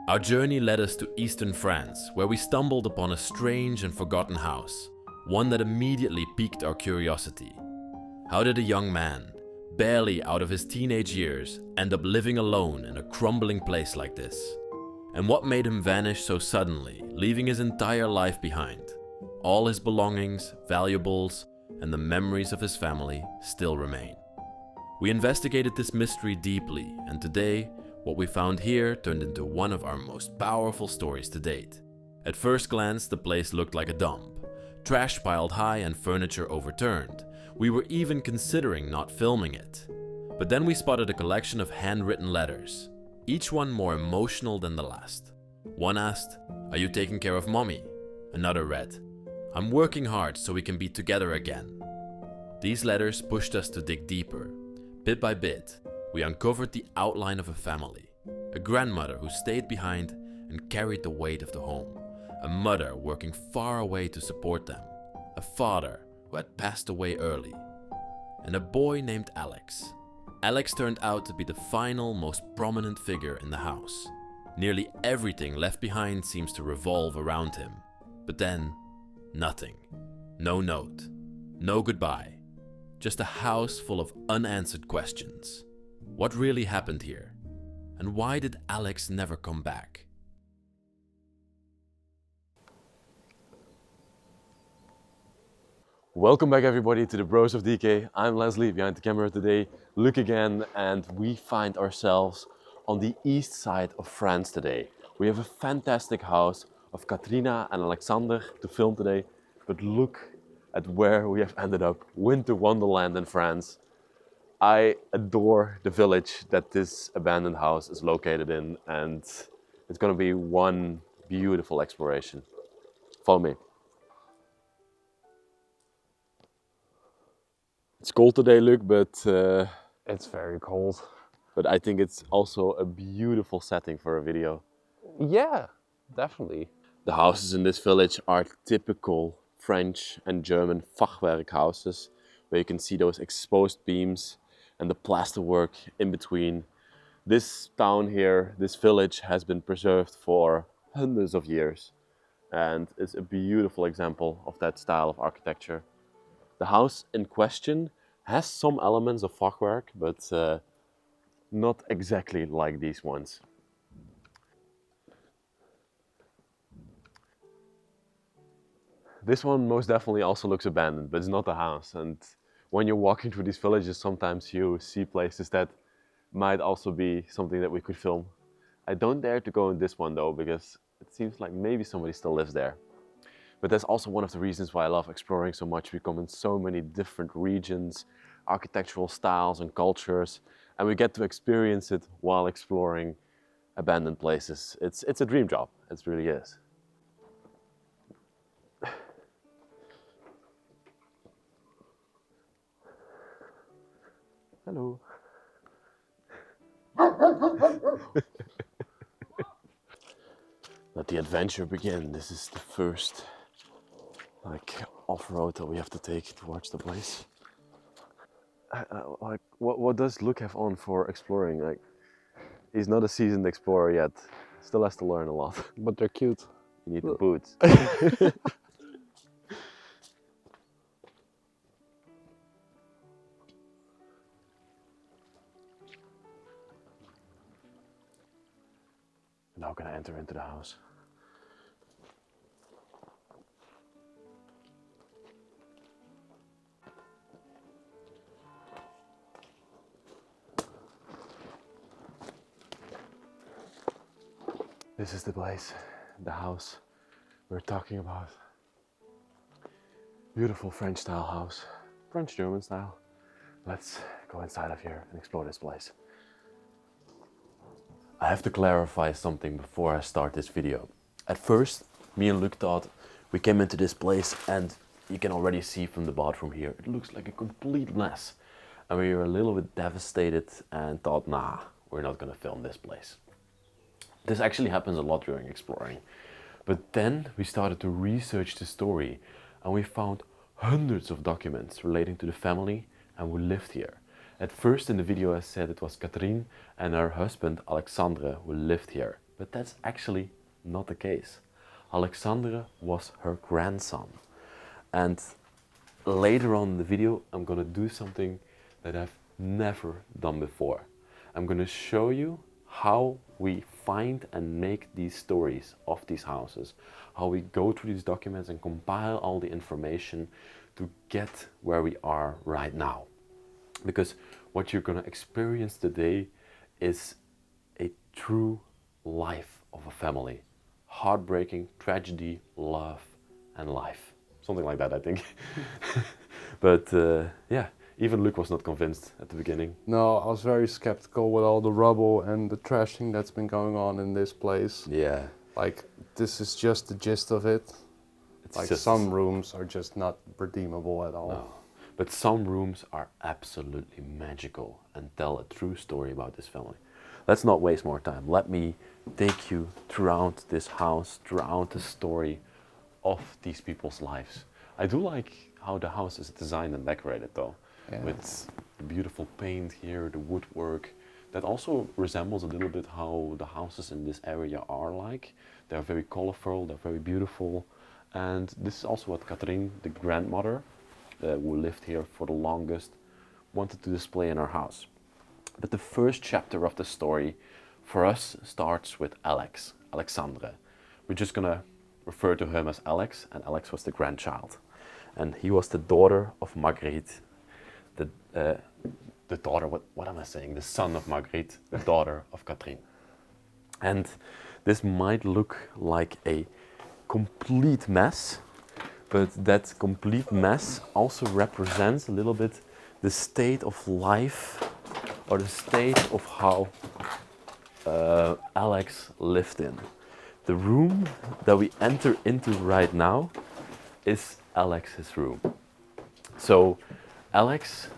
Our journey led us to eastern France, where we stumbled upon a strange and forgotten house, one that immediately piqued our curiosity. How did a young man, barely out of his teenage years, end up living alone in a crumbling place like this? And what made him vanish so suddenly, leaving his entire life behind? All his belongings, valuables, and the memories of his family still remain. We investigated this mystery deeply, and today, what we found here turned into one of our most powerful stories to date. At first glance, the place looked like a dump. Trash piled high and furniture overturned. We were even considering not filming it. But then we spotted a collection of handwritten letters, each one more emotional than the last. One asked, "Are you taking care of mommy?" Another read, "I'm working hard so we can be together again." These letters pushed us to dig deeper. Bit by bit, we uncovered the outline of a family. A grandmother who stayed behind and carried the weight of the home. A mother working far away to support them. A father who had passed away early. And a boy named Alex. Alex turned out to be the final, most prominent figure in the house. Nearly everything left behind seems to revolve around him. But then, nothing. No note. No goodbye. Just a house full of unanswered questions. What really happened here? And why did Alex never come back? Welcome back everybody to the Bros of Decay. I'm Leslie behind the camera today. Look again, and we find ourselves on the east side of France today. We have a fantastic house of Katrine and Alexander to film today, but look at where we have ended up. Winter wonderland in France. I adore the village that this abandoned house is located in, and it's gonna be one beautiful exploration. Follow me. It's cold today, Luke, but It's very cold. but I think it's also a beautiful setting for a video. Yeah, definitely. The houses in this village are typical French and German Fachwerk houses, where you can see those exposed beams and the plasterwork in between. This town here, this village, has been preserved for hundreds of years and is a beautiful example of that style of architecture. The house in question has some elements of Fachwerk, but not exactly like these ones. This one most definitely also looks abandoned, but it's not a house. And when you're walking through these villages, sometimes you see places that might also be something that we could film. I don't dare to go in this one though, because it seems like maybe somebody still lives there. But that's also one of the reasons why I love exploring so much. We come in so many different regions, architectural styles and cultures, and we get to experience it while exploring abandoned places. It's a dream job, it really is. Hello. Let the adventure begin. This is the first off-road that we have to take towards the place. What does Luke have on for exploring? Like, he's not a seasoned explorer yet. Still has to learn a lot. But they're cute. You need the boots. Now can I enter into the house? This is the place, the house we're talking about. Beautiful French style house, French-German style. Let's go inside of here and explore this place. I have to clarify something before I start this video. At first, me and Luke thought we came into this place, and you can already see from the bathroom here, it looks like a complete mess. And we were a little bit devastated and thought, nah, we're not gonna film this place. This actually happens a lot during exploring. But then we started to research the story, and we found hundreds of documents relating to the family and who lived here. At first in the video I said it was Katrine and her husband Alexandre who lived here. But that's actually not the case. Alexandre was her grandson. And later on in the video, I'm gonna do something that I've never done before. I'm gonna show you how we find and make these stories of these houses, how we go through these documents and compile all the information to get where we are right now. Because what you're gonna experience today is a true life of a family. Heartbreaking, tragedy, love, and life. Something like that, I think. But yeah, even Luc was not convinced at the beginning. No, I was very skeptical with all the rubble and the trashing that's been going on in this place. Yeah. Like, this is just the gist of it. It's Like, just some rooms are just not redeemable at all. No. But some rooms are absolutely magical and tell a true story about this family. Let's not waste more time. Let me take you throughout this house, throughout the story of these people's lives. I do like how the house is designed and decorated though. Yeah. With the beautiful paint here, the woodwork. That also resembles a little bit how the houses in this area are like. They're very colorful, they're very beautiful. And this is also what Katrine, the grandmother, who lived here for the longest, wanted to display in our house. But the first chapter of the story for us starts with Alexandre. We're just gonna refer to him as Alex, and Alex was the grandchild. And he was the daughter of Marguerite, the daughter, what am I saying? The son of Marguerite, the daughter of Katrine. And this might look like a complete mess, but that complete mess also represents a little bit the state of life or the state of how Alex lived in. The room that we enter into right now is Alex's room. So Alex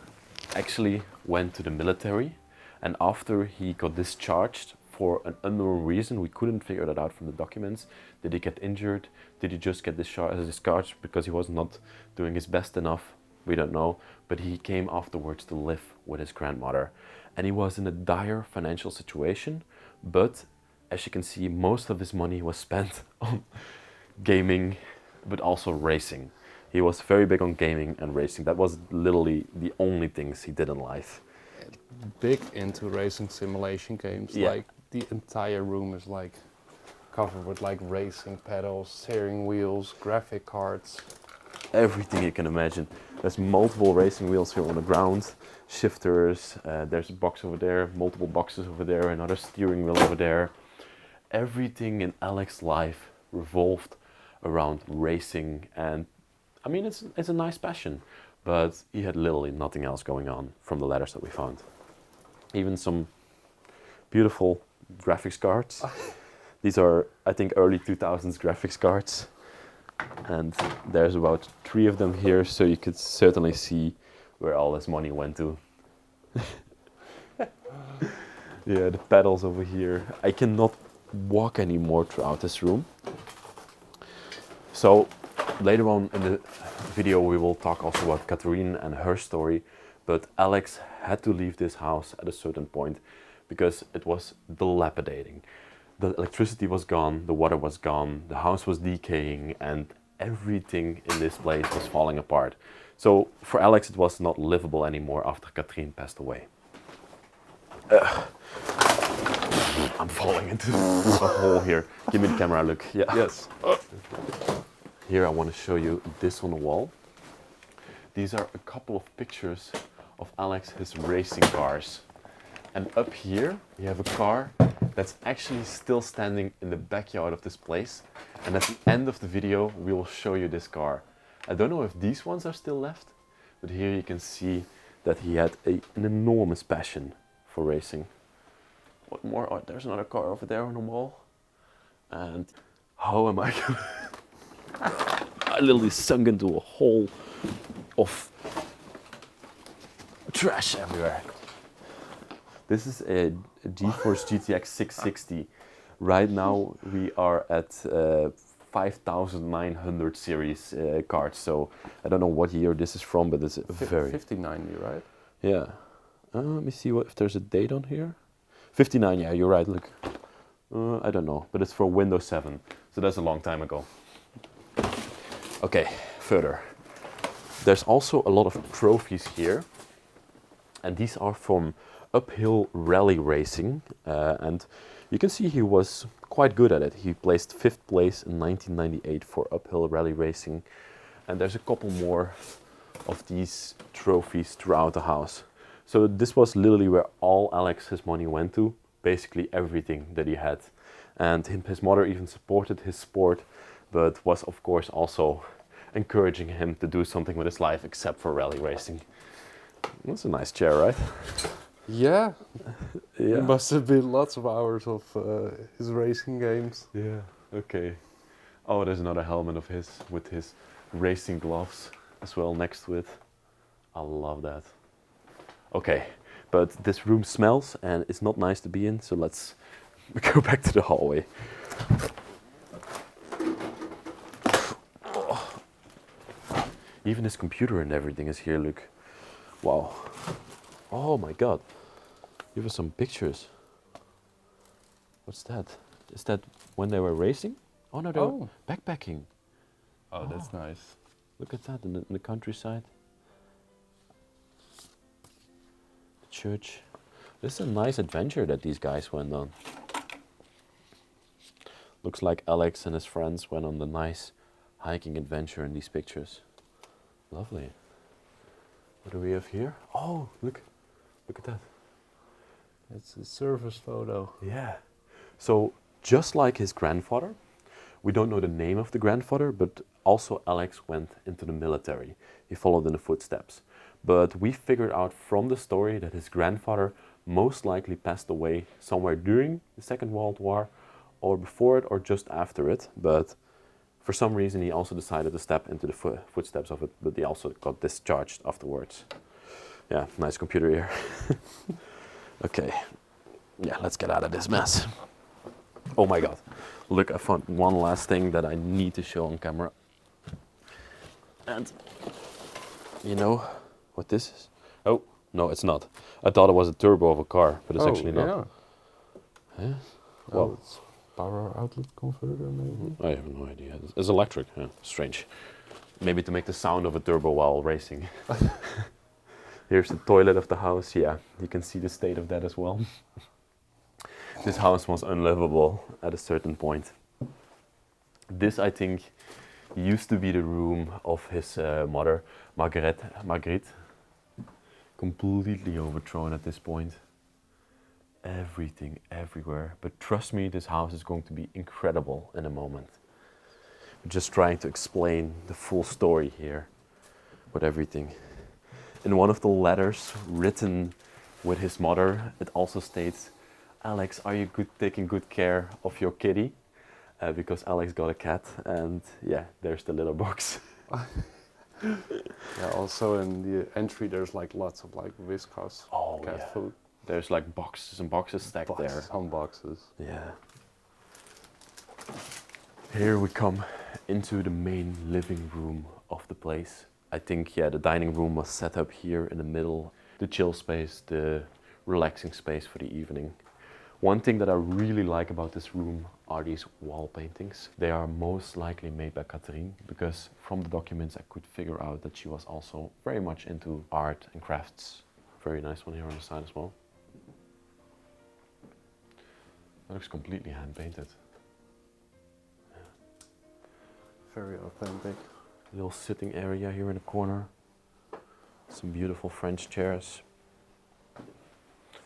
actually went to the military, and after he got discharged for an unknown reason, we couldn't figure that out from the documents. Did he get injured? Did he just get discharged because he was not doing his best enough? We don't know, but he came afterwards to live with his grandmother. And he was in a dire financial situation, but as you can see, most of his money was spent on gaming, but also racing. He was very big on gaming and racing. That was literally the only things he did in life. Big into racing simulation games. Yeah. Like, the entire room is like covered with like racing pedals, steering wheels, graphic cards. Everything you can imagine. There's multiple racing wheels here on the ground, shifters, there's a box over there, multiple boxes over there, another steering wheel over there. Everything in Alex's life revolved around racing, and I mean, it's a nice passion, but he had literally nothing else going on from the letters that we found. Even some beautiful graphics cards. These are, I think, early 2000s graphics cards. And there's about 3 of them here, so you could certainly see where all this money went to. Yeah, the pedals over here. I cannot walk anymore throughout this room. So later on in the video we will talk also about Katrine and her story, but Alex had to leave this house at a certain point because it was dilapidating. The electricity was gone, the water was gone, the house was decaying, and everything in this place was falling apart. So for Alex it was not livable anymore after Katrine passed away. I'm falling into a hole here. Give me the camera, look. Yeah. Yes. Here I want to show you this on the wall. These are a couple of pictures of Alex, his racing cars. And up here you have a car that's actually still standing in the backyard of this place. And at the end of the video we will show you this car. I don't know if these ones are still left, but here you can see that he had an enormous passion for racing. What more? Oh, there's another car over there on the wall. And how am I going? I literally sunk into a hole of trash everywhere. This is a GeForce GTX 660. Right now we are at 5900 series cards. So I don't know what year this is from, but it's a very 59, right? yeah. Let me see if there's a date on here. 59, yeah, you're right, look. I don't know, but it's for Windows 7, so that's a long time ago. Okay, further. There's also a lot of trophies here, and these are from uphill rally racing, and you can see he was quite good at it. He placed 5th place in 1998 for uphill rally racing, and there's a couple more of these trophies throughout the house. So this was literally where all Alex's money went to, basically everything that he had. And his mother even supported his sport, but was of course also encouraging him to do something with his life except for rally racing. That's a nice chair, right? Yeah. Yeah. It must have been lots of hours of his racing games. Yeah, okay. Oh, there's another helmet of his with his racing gloves as well next to it. I love that. Okay, but this room smells and it's not nice to be in, so let's go back to the hallway. Oh. Even his computer and everything is here, look. Wow. Oh my god. Here are some pictures. What's that? Is that when they were racing? Oh no, they were backpacking. Oh, that's nice. Look at that in the countryside. The church. This is a nice adventure that these guys went on. Looks like Alex and his friends went on the nice hiking adventure in these pictures. Lovely. What do we have here? Oh, look. Look at that. It's a service photo. Yeah. So, just like his grandfather, we don't know the name of the grandfather, but also Alex went into the military. He followed in the footsteps. But we figured out from the story that his grandfather most likely passed away somewhere during the Second World War, or before it, or just after it. But for some reason, he also decided to step into the footsteps of it, but he also got discharged afterwards. Yeah, nice computer here. Okay. Yeah, let's get out of this mess. Oh my god. Look, I found one last thing that I need to show on camera. And you know what this is? Oh, no, it's not. I thought it was a turbo of a car, but it's actually not. Yeah. Yeah? Oh, Well, it's power outlet converter maybe? I have no idea. It's electric. Yeah, strange. Maybe to make the sound of a turbo while racing. Here's the toilet of the house. Yeah, you can see the state of that as well. This house was unlivable at a certain point. This, I think, used to be the room of his mother, Marguerite. Completely overthrown at this point. Everything, everywhere. But trust me, this house is going to be incredible in a moment. I'm just trying to explain the full story here with everything. In one of the letters written with his mother, it also states, Alex, are you taking good care of your kitty? Because Alex got a cat, and yeah, there's the little box. Yeah, also in the entry there's like lots of like Whiskas cat food. There's like boxes and boxes stacked there. Some boxes. Yeah. Here we come into the main living room of the place. I think, yeah, the dining room was set up here in the middle. The chill space, the relaxing space for the evening. One thing that I really like about this room are these wall paintings. They are most likely made by Katrine, because from the documents I could figure out that she was also very much into art and crafts. Very nice one here on the side as well. That looks completely hand painted. Very authentic. Little sitting area here in the corner. Some beautiful French chairs.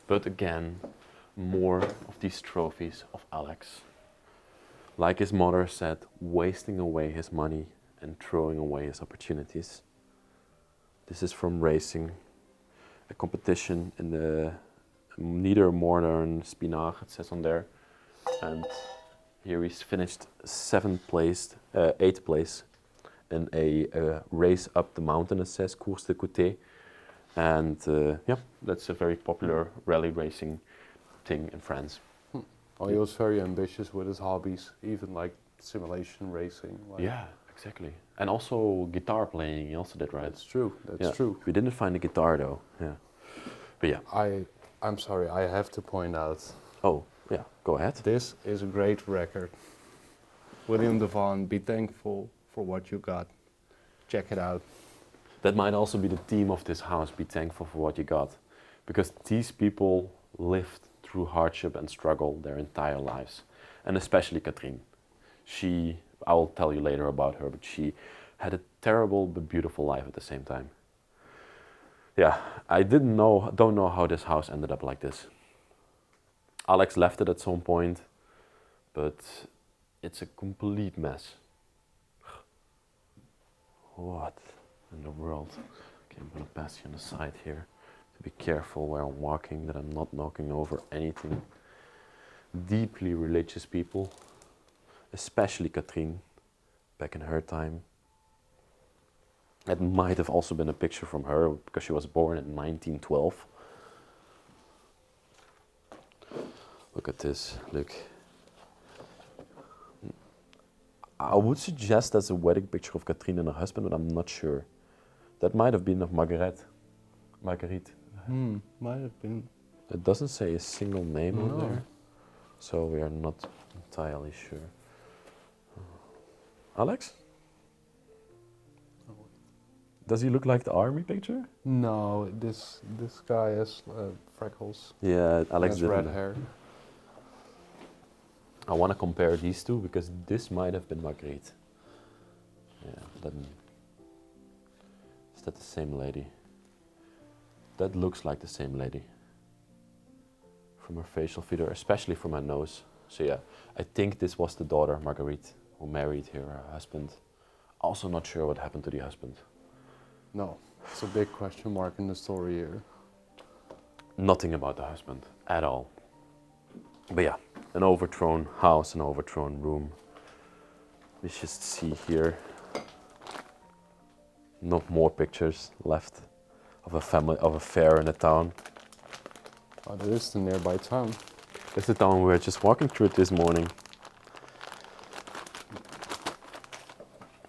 But again, more of these trophies of Alex. Like his mother said, wasting away his money and throwing away his opportunities. This is from racing, a competition in the Niedermordern Spinach, it says on there. And here he's finished 8th place in a race up the mountain, it says, Course de Côté. And yeah, that's a very popular rally racing thing in France. Oh, he was very ambitious with his hobbies, even like simulation racing. Like Yeah, exactly. And also guitar playing, he also did, right? That's true, that's true. We didn't find the guitar though, yeah. But yeah. I'm sorry, I have to point out. Oh, Yeah, go ahead. This is a great record. William Devon, be thankful for what you got. Check it out. That might also be the theme of this house, be thankful for what you got. Because these people lived through hardship and struggle their entire lives. And especially Katrine. I will tell you later about her, but she had a terrible but beautiful life at the same time. Yeah, I don't know how this house ended up like this. Alex left it at some point, but it's a complete mess. What in the world? Okay, I'm gonna pass you on the side here to be careful where I'm walking, that I'm not knocking over anything. Deeply religious people, especially Katrine, back in her time. That might have also been a picture from her because she was born in 1912. Look at this, look. I would suggest that's a wedding picture of Katrine and her husband, but I'm not sure. That might have been of Marguerite. Might have been. It doesn't say a single name on No. there, so we are not entirely sure. Alex? Does he look like the army picture? No, this guy has freckles. Yeah, Alex Has red didn't. hair. I want to compare these two because this might have been Marguerite. Yeah, is that the same lady? That looks like the same lady. From her facial feature, especially from her nose. So yeah, I think this was the daughter, Marguerite, who married her husband. Also not sure what happened to the husband. No, it's a big question mark in the story here. Nothing about the husband at all. But yeah, an overthrown house, an overthrown room. We just see here, not more pictures left of a family, of a fair in a town. Oh, there is the nearby town. That's the town we were just walking through it this morning.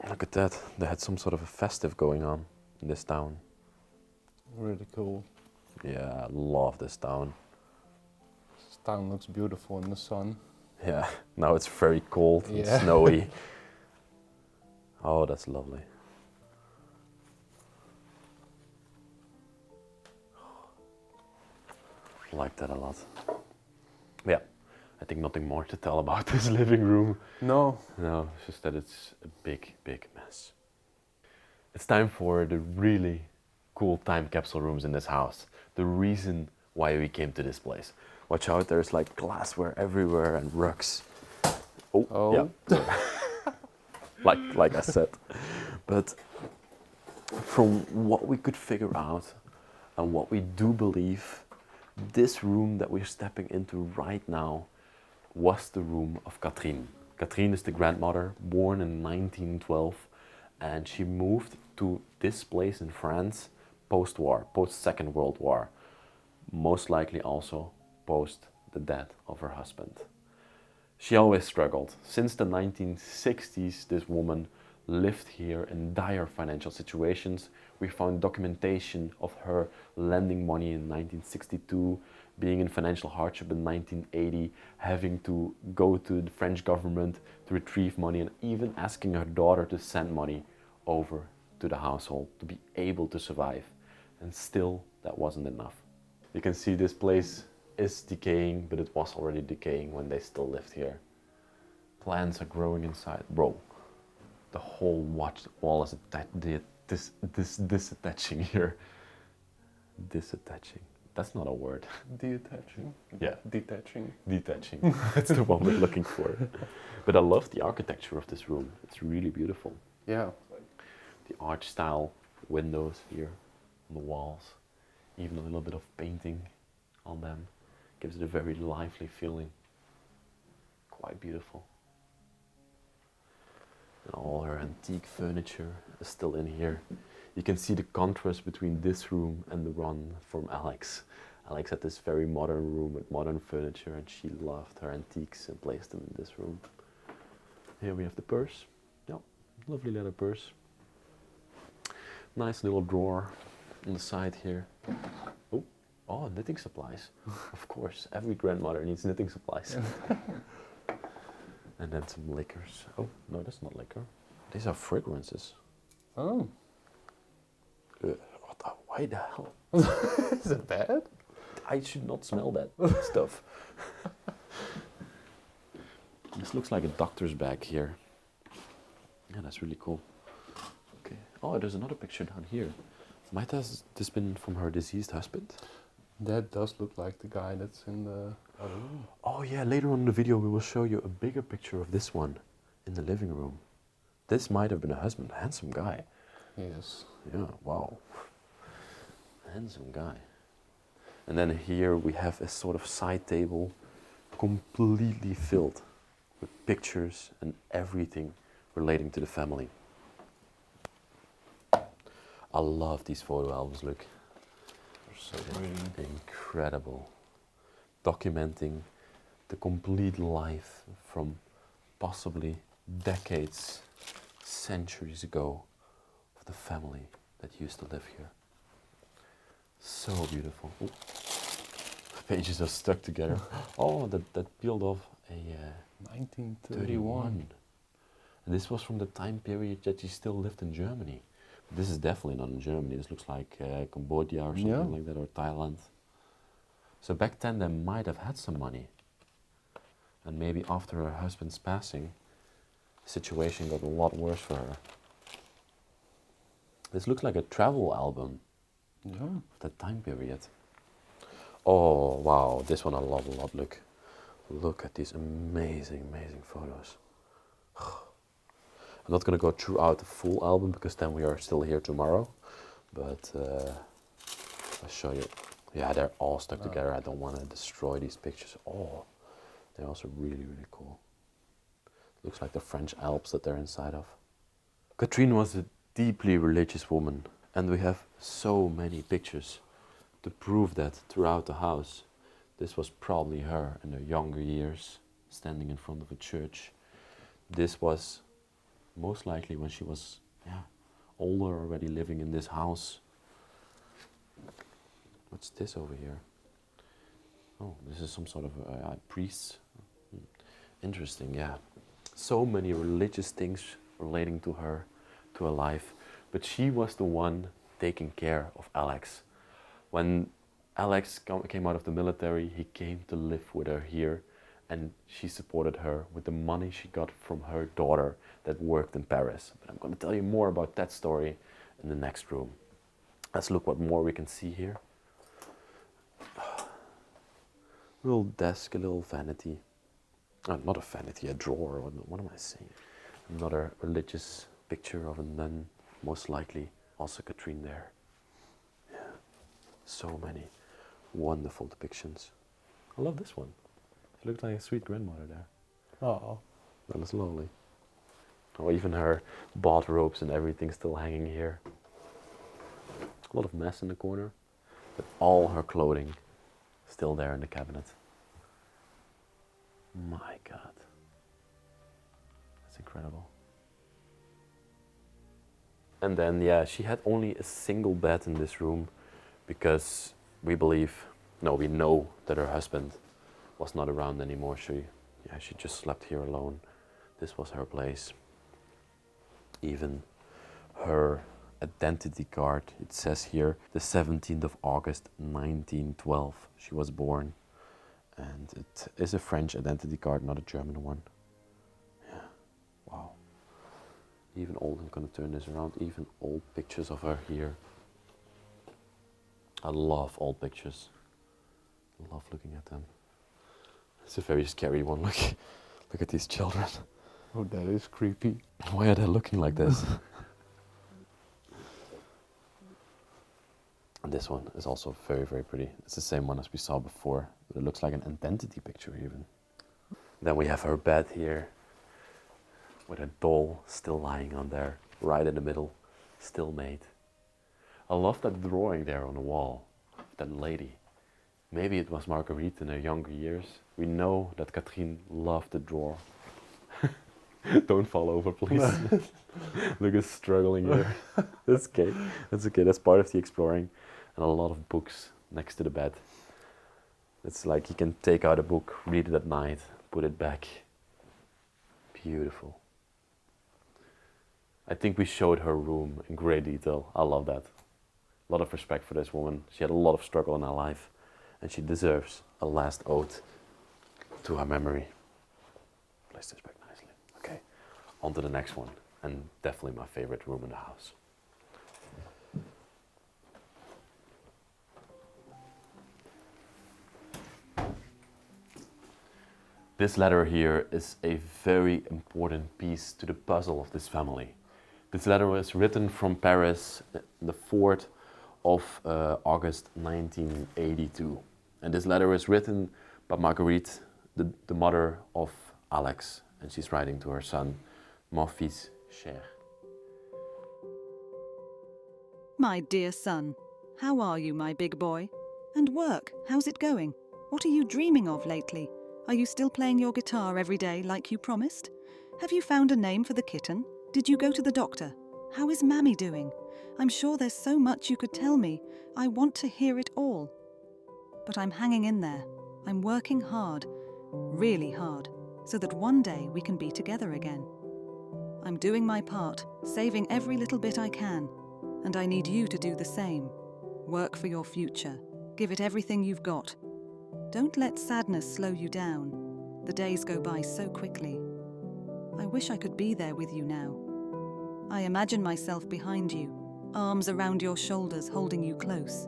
Look at that, they had some sort of a festive going on in this town. Really cool. Yeah, I love this town. This town looks beautiful in the sun. Yeah, now it's very cold and Yeah. snowy. Oh, that's lovely. I like that a lot. Yeah, I think nothing more to tell about this living room. No. No, it's just that it's a big, big mess. It's time for the really cool time capsule rooms in this house. The reason why we came to this place. Watch out, there's like glassware everywhere and rugs. Oh. Yeah. like I said. But from what we could figure out and what we do believe, this room that we're stepping into right now was the room of Katrine. Katrine is the grandmother, born in 1912, and she moved to this place in France post-war, post-Second World War. Most likely also post the death of her husband. She always struggled. Since the 1960s, this woman lived here in dire financial situations. We found documentation of her lending money in 1962, being in financial hardship in 1980, having to go to the French government to retrieve money, and even asking her daughter to send money over to the household to be able to survive. And still, that wasn't enough. You can see this place is decaying, but it was already decaying when they still lived here. Plants are growing inside. Bro, the whole wall is disattaching here. Disattaching. That's not a word. Detaching. Yeah. Detaching. Detaching. That's the one we're looking for. But I love the architecture of this room. It's really beautiful. Yeah. The arch style windows here on the walls. Even a little bit of painting on them. Gives it a very lively feeling. Quite beautiful. And all her antique furniture is still in here. You can see the contrast between this room and the one from Alex. Alex had this very modern room with modern furniture, and she loved her antiques and placed them in this room. Here we have the purse. Yeah, lovely leather purse. Nice little drawer on the side here. Oh, Oh, knitting supplies. Of course, every grandmother needs knitting supplies. And then some liquors. Oh, no, that's not liquor. These are fragrances. Oh. Why the hell? Is it bad? I should not smell that stuff. This looks like a doctor's bag here. Yeah, that's really cool. Okay. Oh, there's another picture down here. Might has this been from her deceased husband? That does look like the guy that's in the other room. Oh yeah, later on in the video we will show you a bigger picture of this one in the living room. This might have been a husband, handsome guy. Yes. Yeah, wow. Handsome guy. And then here we have a sort of side table completely filled with pictures and everything relating to the family. I love these photo albums, look. They're so pretty. Incredible. Documenting the complete life from possibly decades, centuries ago of the family that used to live here. So beautiful. Ooh. The pages are stuck together. Oh, that peeled off a 1931. And this was from the time period that she still lived in Germany. This is definitely not in Germany. This looks like Cambodia or something like that, or Thailand. So back then they might have had some money. And maybe after her husband's passing, the situation got a lot worse for her. This looks like a travel album of that time period. Oh, wow, this one I love a lot. Look at these amazing, amazing photos. I'm not going to go throughout the full album because then we are still here tomorrow. But I'll show you. Yeah, they're all stuck together. I don't want to destroy these pictures. Oh, they're also really, really cool. Looks like the French Alps that they're inside of. Katrine was a deeply religious woman, and we have so many pictures to prove that throughout the house. This was probably her in her younger years, standing in front of a church. This was most likely when she was older, already living in this house. What's this over here? Oh, this is some sort of a priest. Interesting, yeah. So many religious things relating to her life, but she was the one taking care of Alex. When Alex came out of the military, he came to live with her here, and she supported her with the money she got from her daughter that worked in Paris. But I'm going to tell you more about that story in the next room. Let's look what more we can see here. A little desk, a little vanity. Not a vanity, a drawer. What am I saying? Another religious picture of a nun, most likely also Katrine there. Yeah, so many wonderful depictions. I love this one. She looked like a sweet grandmother there. Oh. That was lovely. Oh, even her bathrobes and everything still hanging here. A lot of mess in the corner, but all her clothing still there in the cabinet. My God. That's incredible. And then, yeah, she had only a single bed in this room because we know that her husband was not around anymore. She just slept here alone. This was her place. Even her identity card, it says here, the 17th of August, 1912, she was born. And it is a French identity card, not a German one. Yeah, wow. Even old, I'm going to turn this around, even old pictures of her here. I love old pictures. I love looking at them. It's a very scary one, look at these children. Oh, that is creepy. Why are they looking like this? And this one is also very, very pretty. It's the same one as we saw before, but it looks like an identity picture even. Then we have her bed here, with a doll still lying on there, right in the middle, still made. I love that drawing there on the wall, of that lady. Maybe it was Marguerite in her younger years. We know that Katrine loved to draw. Don't fall over, please. Look, it's struggling here. That's okay. That's okay. That's part of the exploring. And a lot of books next to the bed. It's like you can take out a book, read it at night, put it back. Beautiful. I think we showed her room in great detail. I love that. A lot of respect for this woman. She had a lot of struggle in her life, and she deserves a last ode to her memory. Place this back nicely. Okay, on to the next one, and definitely my favorite room in the house. This letter here is a very important piece to the puzzle of this family. This letter was written from Paris, the 4th of August 1982. And this letter is written by Marguerite, the mother of Alex. And she's writing to her son, Mon fils cher. My dear son, how are you, my big boy? And work, how's it going? What are you dreaming of lately? Are you still playing your guitar every day like you promised? Have you found a name for the kitten? Did you go to the doctor? How is Mammy doing? I'm sure there's so much you could tell me. I want to hear it all. But I'm hanging in there. I'm working hard, really hard, so that one day we can be together again. I'm doing my part, saving every little bit I can, and I need you to do the same. Work for your future. Give it everything you've got. Don't let sadness slow you down. The days go by so quickly. I wish I could be there with you now. I imagine myself behind you, arms around your shoulders holding you close.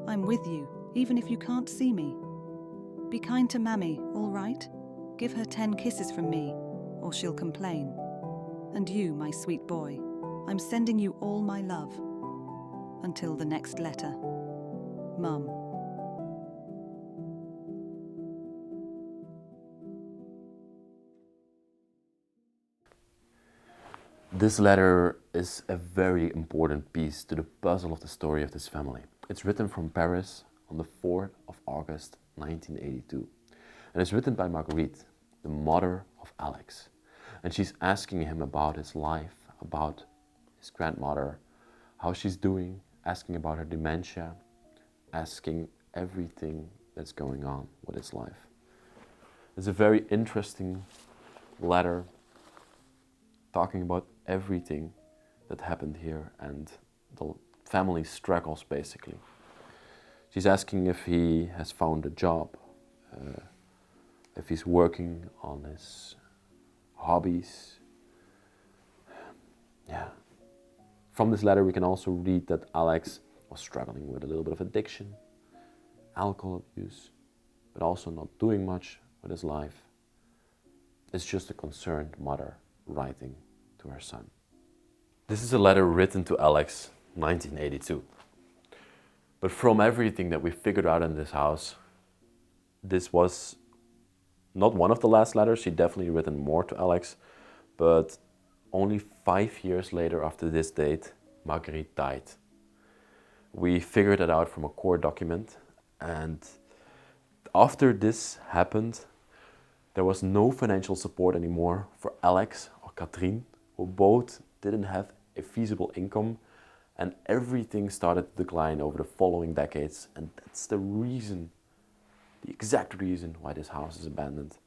I'm with you, even if you can't see me. Be kind to Mammy, all right? Give her 10 kisses from me, or she'll complain. And you, my sweet boy, I'm sending you all my love. Until the next letter. Mum. This letter is a very important piece to the puzzle of the story of this family. It's written from Paris on the 4th of August 1982. And it's written by Marguerite, the mother of Alex. And she's asking him about his life, about his grandmother, how she's doing, asking about her dementia, asking everything that's going on with his life. It's a very interesting letter talking about everything that happened here and the family struggles, basically. She's asking if he has found a job, if he's working on his hobbies. Yeah. From this letter we can also read that Alex was struggling with a little bit of addiction, alcohol abuse, but also not doing much with his life. It's just a concerned mother writing to her son. This is a letter written to Alex, 1982. But from everything that we figured out in this house, this was not one of the last letters. She definitely written more to Alex, but only 5 years later after this date, Marguerite died. We figured it out from a court document, and after this happened, there was no financial support anymore for Alex or Katrine, who both didn't have a feasible income, and everything started to decline over the following decades. And that's the reason, the exact reason why this house is abandoned.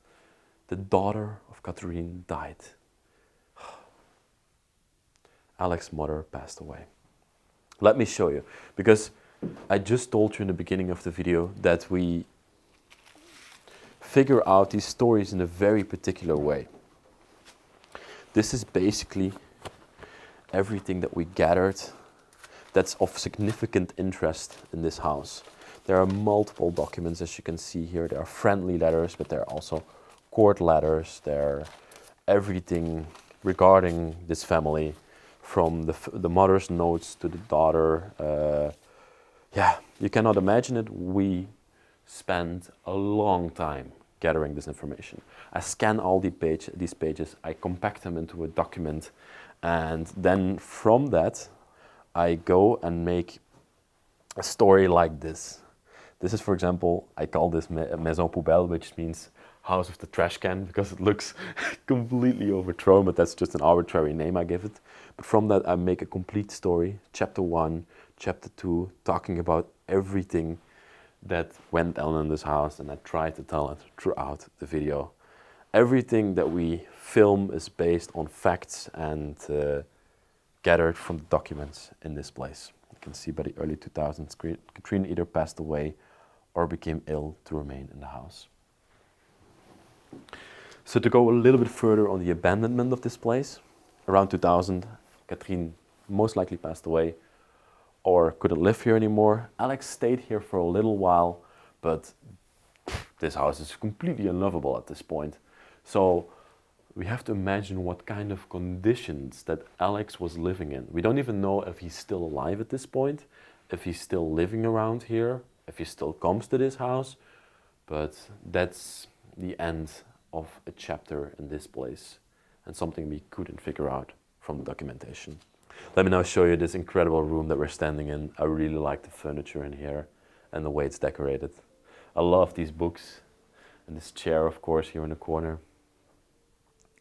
The daughter of Katrine died. Alex's mother passed away. Let me show you, because I just told you in the beginning of the video that we figure out these stories in a very particular way. This is basically everything that we gathered that's of significant interest in this house. There are multiple documents, as you can see here. There are friendly letters, but there are also court letters. There are everything regarding this family, from the mother's notes to the daughter. Yeah, you cannot imagine it. We spent a long time gathering this information. I scan all these pages, I compact them into a document, and then from that, I go and make a story like this. This is, for example, I call this Maison Poubelle, which means house of the trash can, because it looks completely overthrown, but that's just an arbitrary name I give it. But from that, I make a complete story, chapter 1, chapter 2, talking about everything that went on in this house, and I tried to tell it throughout the video. Everything that we film is based on facts and gathered from the documents in this place. You can see by the early 2000s, Katrine either passed away or became ill to remain in the house. So to go a little bit further on the abandonment of this place, around 2000, Katrine most likely passed away or couldn't live here anymore. Alex stayed here for a little while, but this house is completely unlovable at this point. So we have to imagine what kind of conditions that Alex was living in. We don't even know if he's still alive at this point, if he's still living around here, if he still comes to this house, but that's the end of a chapter in this place and something we couldn't figure out from the documentation. Let me now show you this incredible room that we're standing in. I really like the furniture in here and the way it's decorated. I love these books and this chair, of course, here in the corner.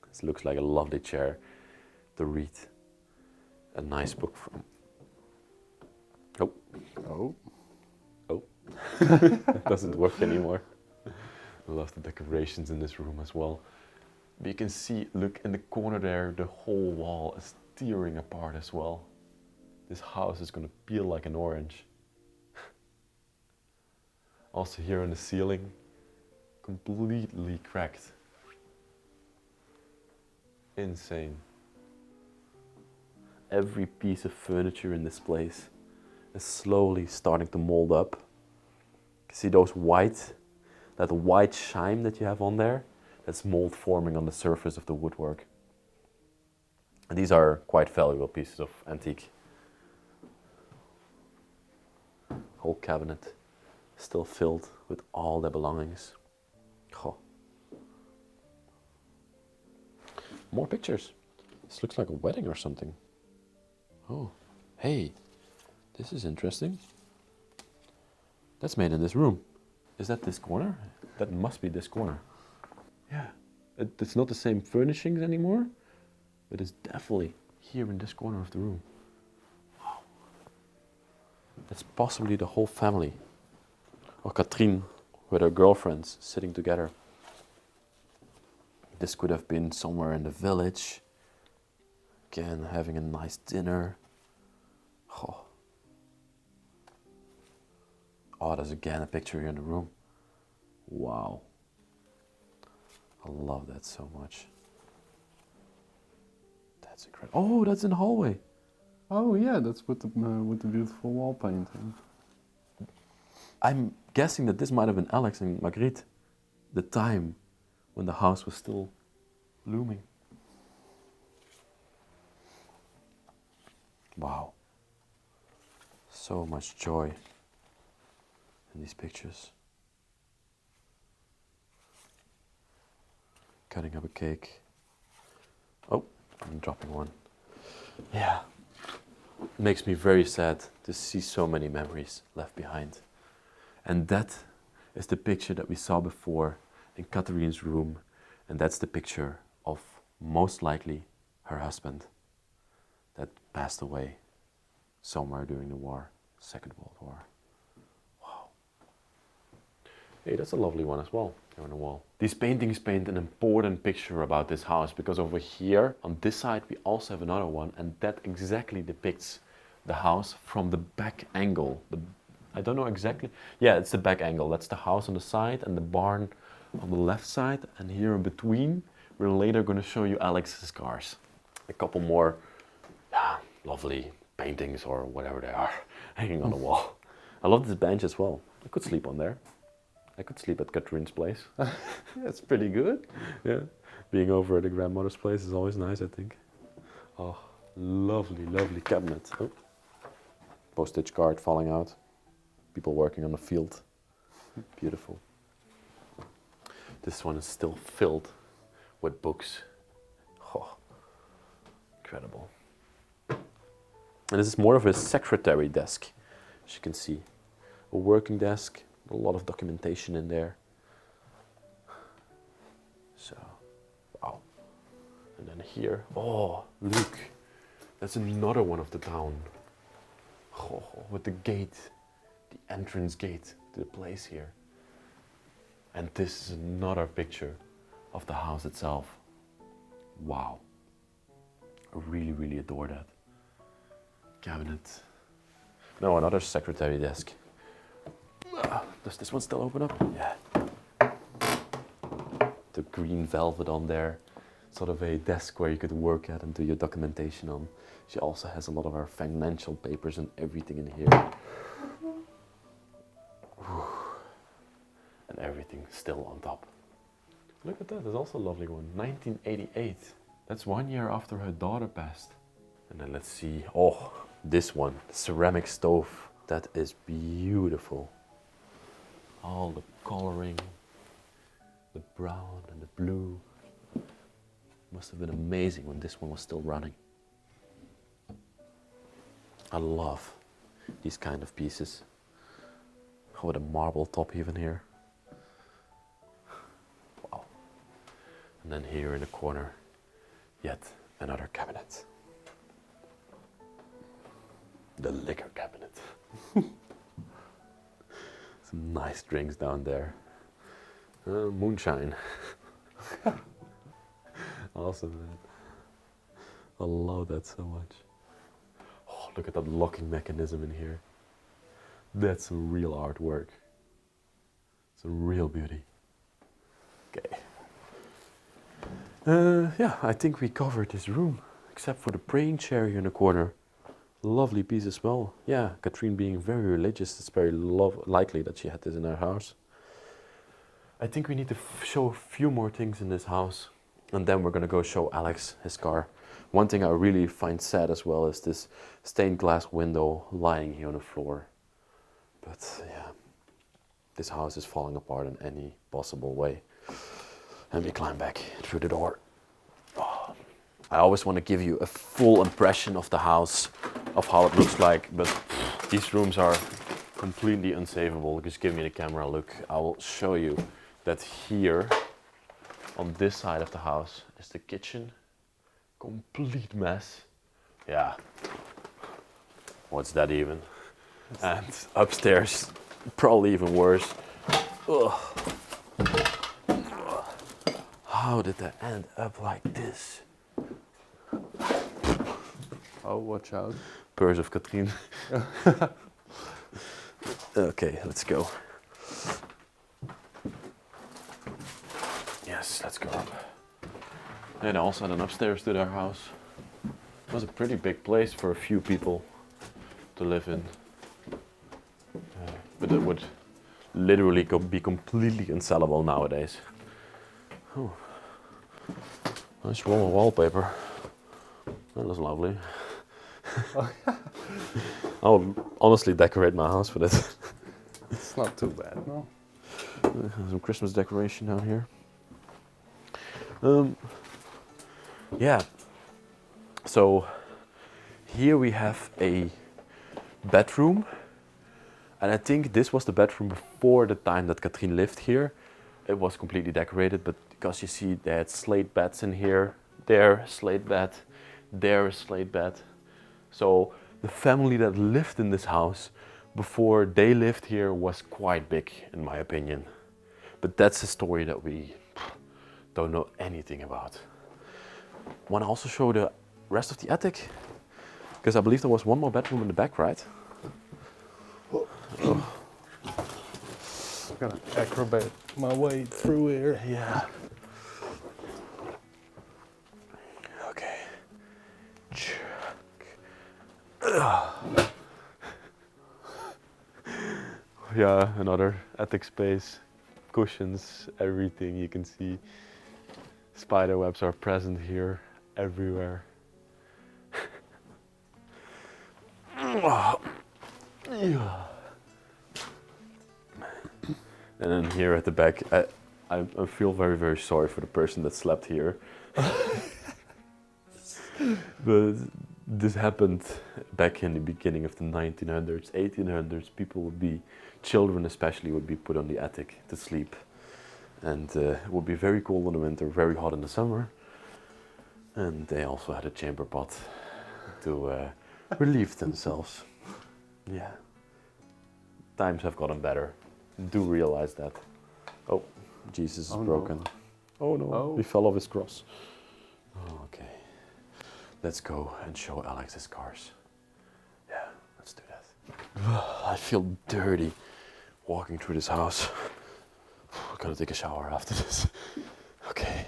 This looks like a lovely chair to read a nice book from. Oh. Oh. Oh. It doesn't work anymore. I love the decorations in this room as well. But you can see, look in the corner there, the whole wall is tearing apart as well. This house is gonna peel like an orange. Also here on the ceiling, completely cracked. Insane. Every piece of furniture in this place is slowly starting to mold up. You can see that white shine that you have on there, that's mold forming on the surface of the woodwork. And these are quite valuable pieces of antique. Whole cabinet still filled with all their belongings. Oh. More pictures. This looks like a wedding or something. Oh, hey, this is interesting. That's made in this room. Is that this corner? That must be this corner. Yeah, it's not the same furnishings anymore, but it's definitely here in this corner of the room. Wow. That's possibly the whole family. Or Katrine with her girlfriends sitting together. This could have been somewhere in the village. Again, having a nice dinner. Oh, there's again a picture here in the room. Wow. I love that so much. That's incredible. Oh, that's in the hallway. Oh yeah, that's with the beautiful wall painting. I'm guessing that this might have been Alex and Marguerite, the time when the house was still blooming. Wow. So much joy in these pictures. Cutting up a cake. Oh, I'm dropping one. Yeah. It makes me very sad to see so many memories left behind. And that is the picture that we saw before in Katrine's room. And that's the picture of most likely her husband that passed away somewhere during the war, Second World War. Wow. Hey, that's a lovely one as well, here on the wall. These paintings paint an important picture about this house, because over here, on this side, we also have another one, and that exactly depicts the house from the back angle. I don't know exactly. Yeah, it's the back angle. That's the house on the side and the barn on the left side. And here in between, we're later going to show you Alex's cars. A couple more lovely paintings or whatever they are hanging on the wall. I love this bench as well. I could sleep on there. I could sleep at Katrine's place. That's pretty good. Yeah, being over at the grandmother's place is always nice, I think. Oh, lovely, lovely cabinet. Oh. Postage card falling out. People working on the field. Beautiful. This one is still filled with books. Oh, incredible. And this is more of a secretary desk, as you can see. A working desk, a lot of documentation in there. So, wow. And then here, oh, look. That's another one of the town. Oh, with the gate the entrance gate to the place here. And this is another picture of the house itself. Wow. I really, really adore that. Cabinet. No, another secretary desk. Does this one still open up? Yeah. The green velvet on there. Sort of a desk where you could work at and do your documentation on. She also has a lot of our financial papers and everything in here. And everything still on top. Look at that, there's also a lovely one. 1988. That's 1 year after her daughter passed. And then let's see, oh, this one, the ceramic stove. That is beautiful. All the coloring, the brown and the blue. Must have been amazing when this one was still running. I love these kind of pieces. Oh, with a marble top even here. Wow. And then here in the corner, yet another cabinet. The liquor cabinet. Some nice drinks down there. Moonshine. Awesome, man. I love that so much. Oh, look at that locking mechanism in here. That's some real artwork. Some real beauty. Okay. Yeah, I think we covered this room, except for the praying chair here in the corner. Lovely piece as well. Yeah, Katrine being very religious, it's very likely that she had this in her house. I think we need to show a few more things in this house, and then we're gonna go show Alex his car. One thing I really find sad as well is this stained glass window lying here on the floor. But yeah, this house is falling apart in any possible way. Let me climb back through the door. Oh, I always want to give you a full impression of the house, of how it looks like, but these rooms are completely unsavable. Just give me the camera look. I will show you that here, on this side of the house, is the kitchen. Complete mess. Yeah. What's that even? And upstairs, probably even worse. Ugh. How did that end up like this? Oh, watch out. Purse of Katrine. Okay, let's go. Yes, let's go up. And also then upstairs to their house. It was a pretty big place for a few people to live in. But it would literally be completely unsellable nowadays. Oh, nice roll of wallpaper. That was lovely. I'll honestly decorate my house with it. It's not too bad, no? Some Christmas decoration down here. Yeah, so here we have a bedroom, and I think this was the bedroom before the time that Katrine lived here. It was completely decorated, but because you see they had slate beds in here, there slate bed, there a slate bed. So the family that lived in this house before they lived here was quite big, in my opinion. But that's a story that we don't know anything about. Want to also show the rest of the attic? Because I believe there was one more bedroom in the back, right? Oh. I'm gonna acrobat my way through here. Yeah. Okay. Yeah, another attic space. Cushions, everything you can see. Spider webs are present here, everywhere. Yeah. And then here at the back, I feel very, very sorry for the person that slept here. But this happened back in the beginning of the 1900s, 1800s. People would be, children especially, would be put on the attic to sleep. And it would be very cold in the winter, very hot in the summer. And they also had a chamber pot to relieve themselves. Yeah. times have gotten better. Do realize that. Oh, Jesus is Oh, no. broken. Oh no, Oh. he fell off his cross. Oh, okay. Let's go and show Alex his cars. Yeah, let's do that. I feel dirty walking through this house. I'm gonna take a shower after this. Okay.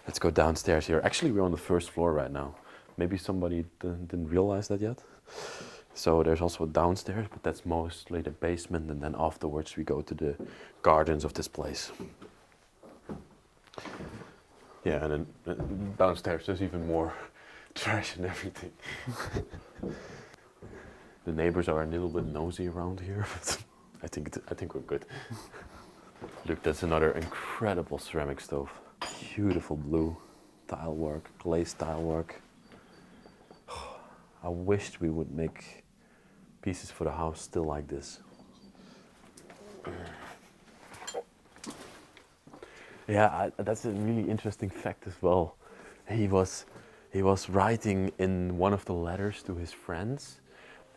Let's go downstairs here. Actually, we're on the first floor right now. Maybe somebody didn't realize that yet. So there's also downstairs, but that's mostly the basement, and then afterwards we go to the gardens of this place. Yeah, and then downstairs there's even more trash and everything. The neighbors are a little bit nosy around here, but I think we're good. Look, that's another incredible ceramic stove. Beautiful blue tile work, glazed tile work. I wished we would make pieces for the house still like this. Yeah, that's a really interesting fact as well. He was writing in one of the letters to his friends,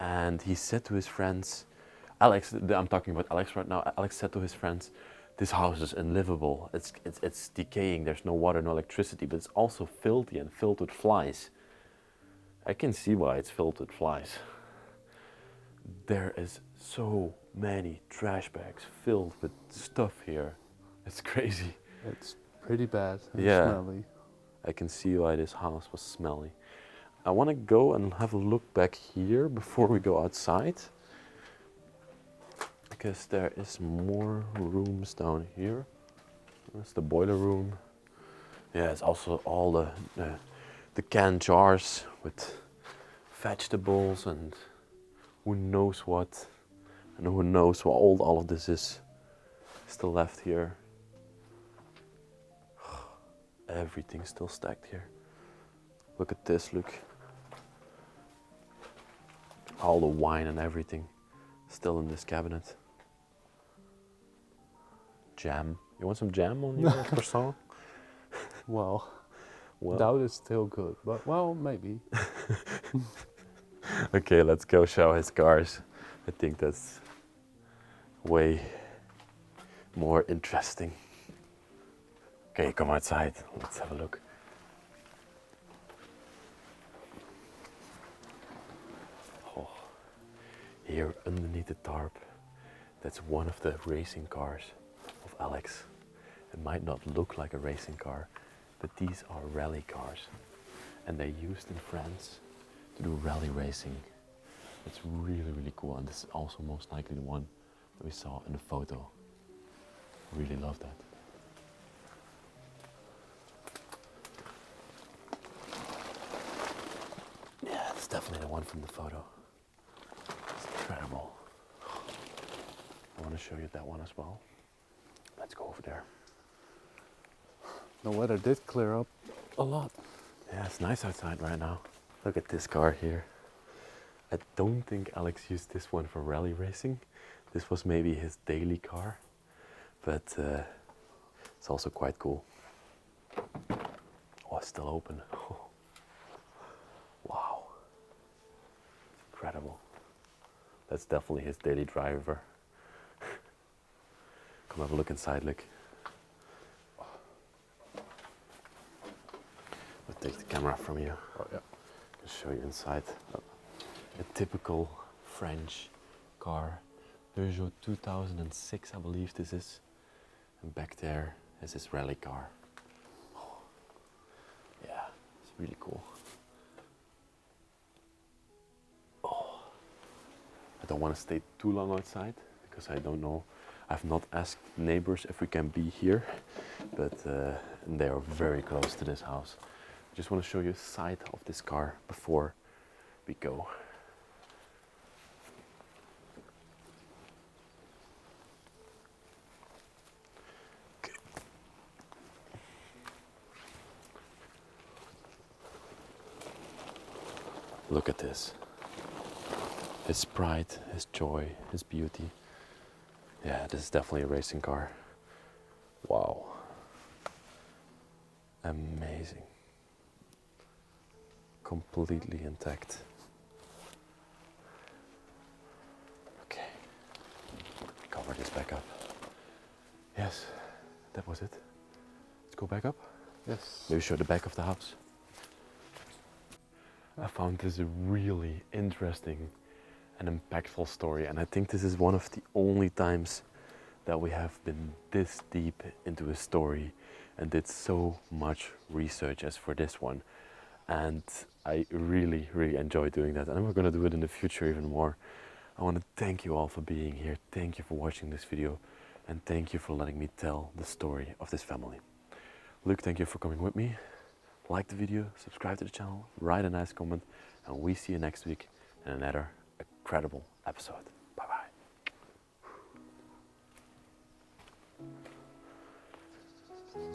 and he said to his friends, Alex, I'm talking about Alex right now. Alex said to his friends, "This house is unlivable. It's decaying. There's no water, no electricity, but it's also filthy and filled with flies." I can see why it's filled with flies. There is so many trash bags filled with stuff here. It's crazy. It's pretty bad and Yeah. smelly. I can see why this house was smelly. I want to go and have a look back here before we go outside, because there is more rooms down here. That's the boiler room. Yeah, it's also all the canned jars with vegetables and who knows what, and who knows how old all of this is still left here. Everything's still stacked here. Look at this, look. All the wine and everything still in this cabinet. Jam. You want some jam on your croissant? Well, Well, doubt it's still good, but well, maybe. okay, let's go show his cars. I think that's way more interesting. Okay, come outside. Let's have a look. Oh, here underneath the tarp, that's one of the racing cars of Alex. It might not look like a racing car, but these are rally cars, and they're used in France to do rally racing. It's really, really cool, and this is also most likely the one that we saw in the photo. Really love that. Yeah, it's definitely the one from the photo. It's incredible. I want to show you that one as well. Let's go over there. The weather did clear up a lot. Yeah, it's nice outside right now. Look at this car here. I don't think Alex used this one for rally racing. This was maybe his daily car, but it's also quite cool. Oh, it's still open. Wow. Incredible. That's definitely his daily driver. Come have a look inside, look. I'll take the camera from you. Oh yeah. I'll show you inside. A typical French car. Peugeot 2006, I believe this is. And back there is his rally car. Oh, yeah, it's really cool. Oh, I don't want to stay too long outside because I don't know. I've not asked neighbors if we can be here, but they are very close to this house. I just want to show you the side of this car before we go. Look at this. His pride, his joy, his beauty. Yeah, this is definitely a racing car. Wow. Amazing. Completely intact. Okay. cover this back up. Yes, that was it. Let's go back up. Yes. Maybe show the back of the house. I found this a really interesting and impactful story, and I think this is one of the only times that we have been this deep into a story and did so much research as for this one. And I really, really enjoy doing that, and I'm going to do it in the future even more. I want to thank you all for being here. Thank you for watching this video, and thank you for letting me tell the story of this family. Luke, thank you for coming with me. Like the video, subscribe to the channel, write a nice comment, and we see you next week in another incredible episode. Bye bye.